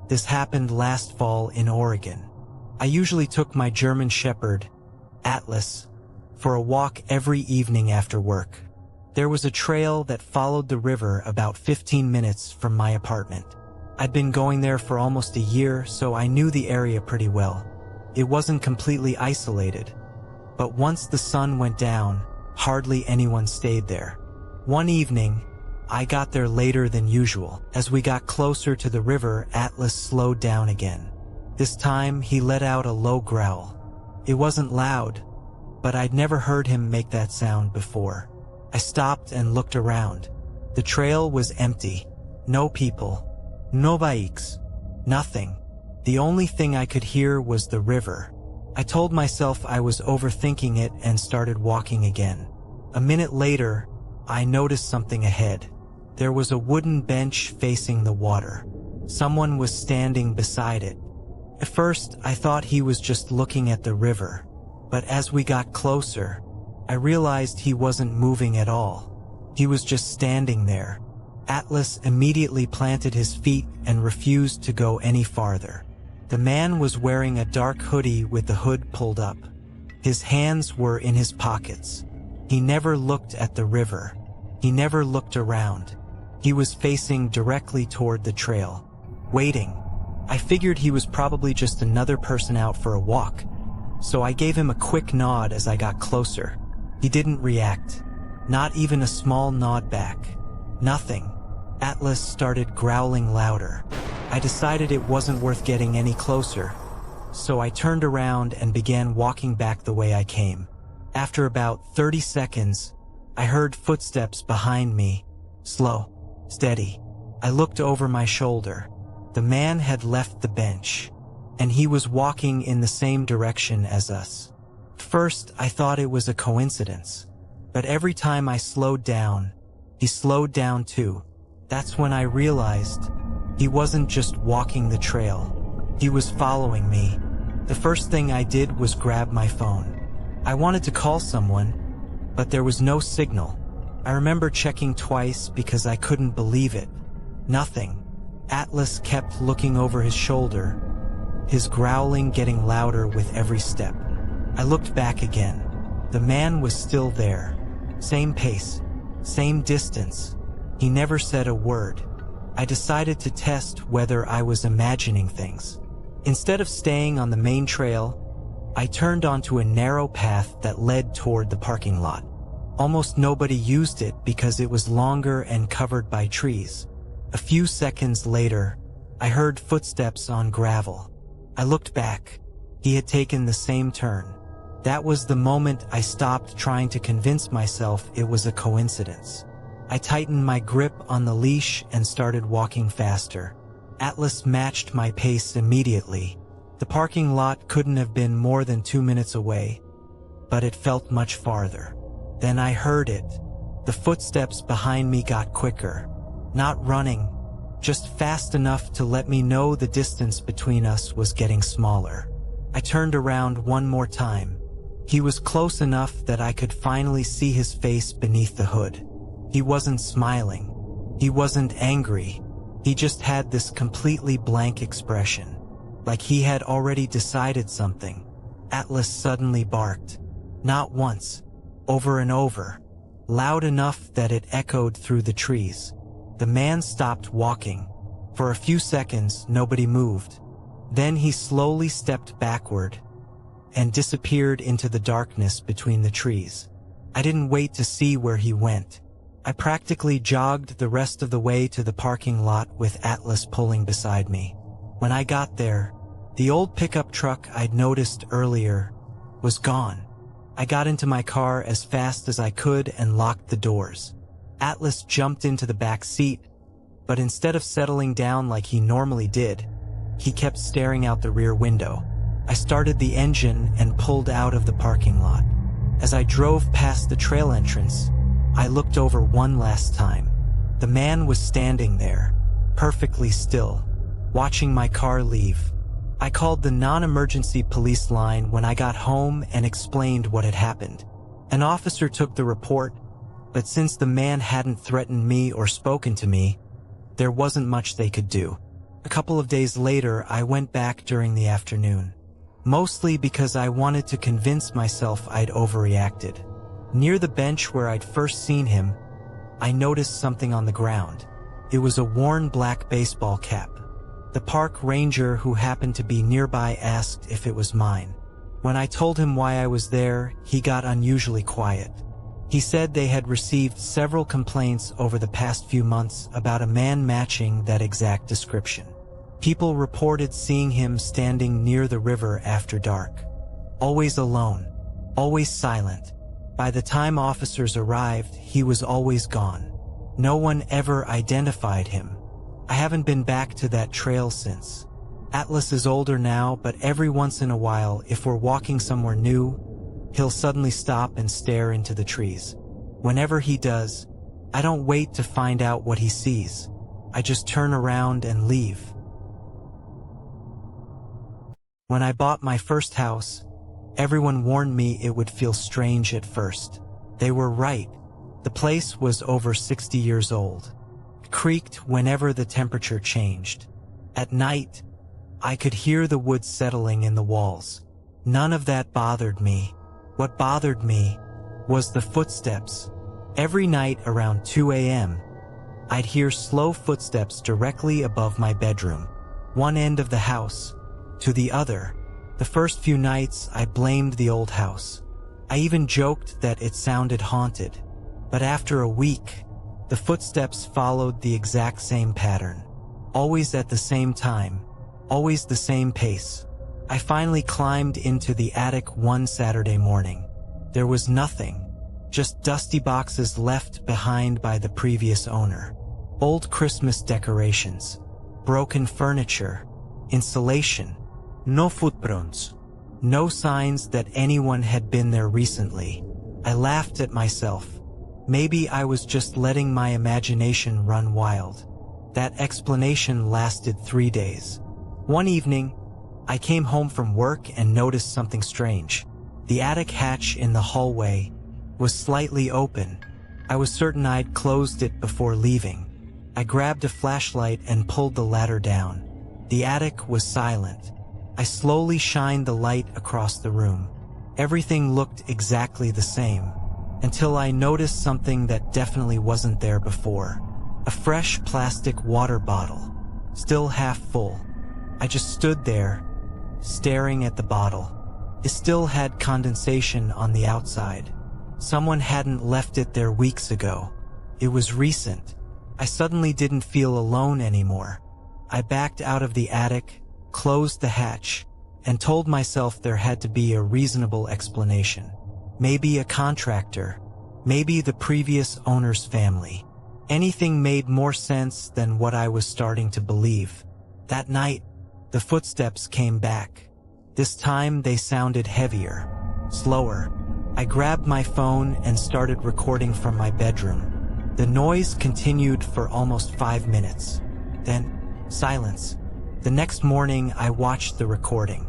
This happened last fall in Oregon. I usually took my German Shepherd, Atlas, for a walk every evening after work. There was a trail that followed the river about 15 minutes from my apartment. I'd been going there for almost a year, so I knew the area pretty well. It wasn't completely isolated, but once the sun went down, hardly anyone stayed there. One evening, I got there later than usual. As we got closer to the river, Atlas slowed down again. This time, he let out a low growl. It wasn't loud, but I'd never heard him make that sound before. I stopped and looked around. The trail was empty. No people. No bikes. Nothing. The only thing I could hear was the river. I told myself I was overthinking it and started walking again. A minute later, I noticed something ahead. There was a wooden bench facing the water. Someone was standing beside it. At first, I thought he was just looking at the river, but as we got closer, I realized he wasn't moving at all. He was just standing there. Atlas immediately planted his feet and refused to go any farther. The man was wearing a dark hoodie with the hood pulled up. His hands were in his pockets. He never looked at the river. He never looked around. He was facing directly toward the trail, waiting. I figured he was probably just another person out for a walk, so I gave him a quick nod as I got closer. He didn't react. Not even a small nod back. Nothing. Atlas started growling louder. I decided it wasn't worth getting any closer, so I turned around and began walking back the way I came. After about 30 seconds, I heard footsteps behind me. Slow, steady. I looked over my shoulder. The man had left the bench, and he was walking in the same direction as us. First, I thought it was a coincidence, but every time I slowed down, he slowed down too. That's when I realized he wasn't just walking the trail. He was following me. The first thing I did was grab my phone. I wanted to call someone, but there was no signal. I remember checking twice because I couldn't believe it. Nothing. Atlas kept looking over his shoulder, his growling getting louder with every step. I looked back again. The man was still there. Same pace, same distance. He never said a word. I decided to test whether I was imagining things. Instead of staying on the main trail, I turned onto a narrow path that led toward the parking lot. Almost nobody used it because it was longer and covered by trees. A few seconds later, I heard footsteps on gravel. I looked back. He had taken the same turn. That was the moment I stopped trying to convince myself it was a coincidence. I tightened my grip on the leash and started walking faster. Atlas matched my pace immediately. The parking lot couldn't have been more than 2 minutes away, but it felt much farther. Then I heard it. The footsteps behind me got quicker. Not running, just fast enough to let me know the distance between us was getting smaller. I turned around one more time. He was close enough that I could finally see his face beneath the hood. He wasn't smiling. He wasn't angry. He just had this completely blank expression, like he had already decided something. Atlas suddenly barked. Not once, over and over, loud enough that it echoed through the trees. The man stopped walking. For a few seconds, nobody moved. Then he slowly stepped backward and disappeared into the darkness between the trees. I didn't wait to see where he went. I practically jogged the rest of the way to the parking lot with Atlas pulling beside me. When I got there, the old pickup truck I'd noticed earlier was gone. I got into my car as fast as I could and locked the doors. Atlas jumped into the back seat, but instead of settling down like he normally did, he kept staring out the rear window. I started the engine and pulled out of the parking lot. As I drove past the trail entrance, I looked over one last time. The man was standing there, perfectly still, watching my car leave. I called the non-emergency police line when I got home and explained what had happened. An officer took the report, but since the man hadn't threatened me or spoken to me, there wasn't much they could do. A couple of days later, I went back during the afternoon, mostly because I wanted to convince myself I'd overreacted. Near the bench where I'd first seen him, I noticed something on the ground. It was a worn black baseball cap. The park ranger who happened to be nearby asked if it was mine. When I told him why I was there, he got unusually quiet. He said they had received several complaints over the past few months about a man matching that exact description. People reported seeing him standing near the river after dark. Always alone, always silent. By the time officers arrived, he was always gone. No one ever identified him. I haven't been back to that trail since. Atlas is older now, but every once in a while, if we're walking somewhere new, he'll suddenly stop and stare into the trees. Whenever he does, I don't wait to find out what he sees. I just turn around and leave. When I bought my first house, everyone warned me it would feel strange at first. They were right. The place was over 60 years old. It creaked whenever the temperature changed. At night, I could hear the wood settling in the walls. None of that bothered me. What bothered me was the footsteps. Every night around 2 a.m., I'd hear slow footsteps directly above my bedroom, one end of the house to the other. The first few nights, I blamed the old house. I even joked that it sounded haunted. But after a week, the footsteps followed the exact same pattern. Always at the same time, always the same pace. I finally climbed into the attic one Saturday morning. There was nothing, just dusty boxes left behind by the previous owner. Old Christmas decorations, broken furniture, insulation. No footprints. No signs that anyone had been there recently. I laughed at myself. Maybe I was just letting my imagination run wild. That explanation lasted 3 days. One evening, I came home from work and noticed something strange. The attic hatch in the hallway was slightly open. I was certain I'd closed it before leaving. I grabbed a flashlight and pulled the ladder down. The attic was silent. I slowly shined the light across the room. Everything looked exactly the same, until I noticed something that definitely wasn't there before. A fresh plastic water bottle, still half full. I just stood there, staring at the bottle. It still had condensation on the outside. Someone hadn't left it there weeks ago. It was recent. I suddenly didn't feel alone anymore. I backed out of the attic, closed the hatch, and told myself there had to be a reasonable explanation. Maybe a contractor, maybe the previous owner's family. Anything made more sense than what I was starting to believe. That night, the footsteps came back. This time they sounded heavier, slower. I grabbed my phone and started recording from my bedroom. The noise continued for almost 5 minutes. Then, silence. The next morning, I watched the recording.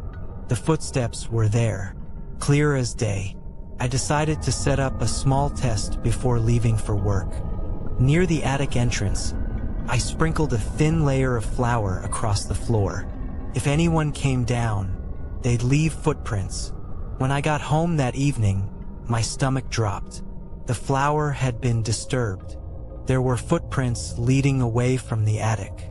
The footsteps were there, clear as day. I decided to set up a small test before leaving for work. Near the attic entrance, I sprinkled a thin layer of flour across the floor. If anyone came down, they'd leave footprints. When I got home that evening, my stomach dropped. The flour had been disturbed. There were footprints leading away from the attic,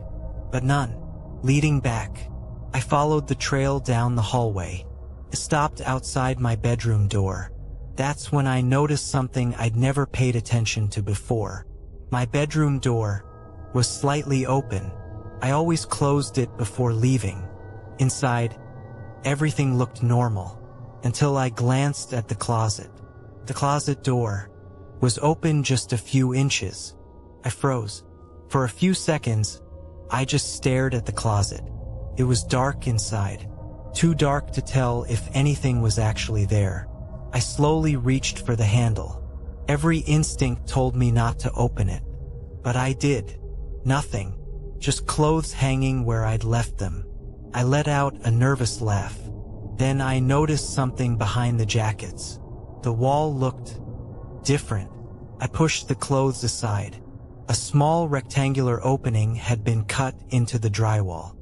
but none leading back. I followed the trail down the hallway. It stopped outside my bedroom door. That's when I noticed something I'd never paid attention to before. My bedroom door was slightly open. I always closed it before leaving. Inside, everything looked normal, until I glanced at the closet. The closet door was open just a few inches. I froze. For a few seconds, I just stared at the closet. It was dark inside, too dark to tell if anything was actually there. I slowly reached for the handle. Every instinct told me not to open it, but I did. Nothing, just clothes hanging where I'd left them. I let out a nervous laugh. Then I noticed something behind the jackets. The wall looked different. I pushed the clothes aside. A small rectangular opening had been cut into the drywall.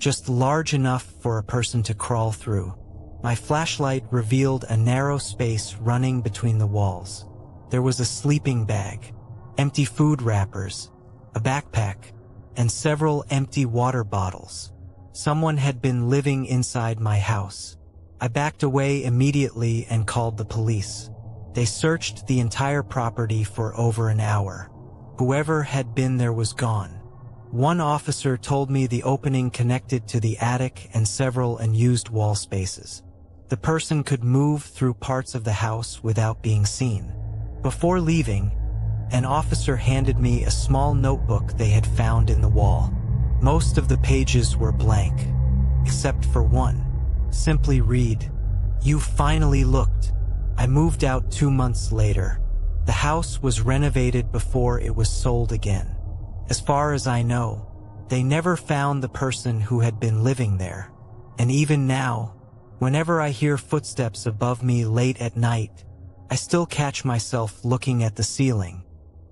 just large enough for a person to crawl through. My flashlight revealed a narrow space running between the walls. There was a sleeping bag, empty food wrappers, a backpack, and several empty water bottles. Someone had been living inside my house. I backed away immediately and called the police. They searched the entire property for over an hour. Whoever had been there was gone. One officer told me the opening connected to the attic and several unused wall spaces. The person could move through parts of the house without being seen. Before leaving, an officer handed me a small notebook they had found in the wall. Most of the pages were blank, except for one. Simply read, "You finally looked." I moved out 2 months later. The house was renovated before it was sold again. As far as I know, they never found the person who had been living there. And even now, whenever I hear footsteps above me late at night, I still catch myself looking at the ceiling.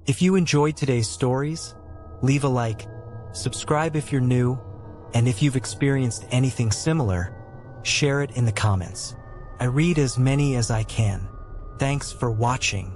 If you enjoyed today's stories, leave a like, subscribe if you're new, and if you've experienced anything similar, share it in the comments. I read as many as I can. Thanks for watching.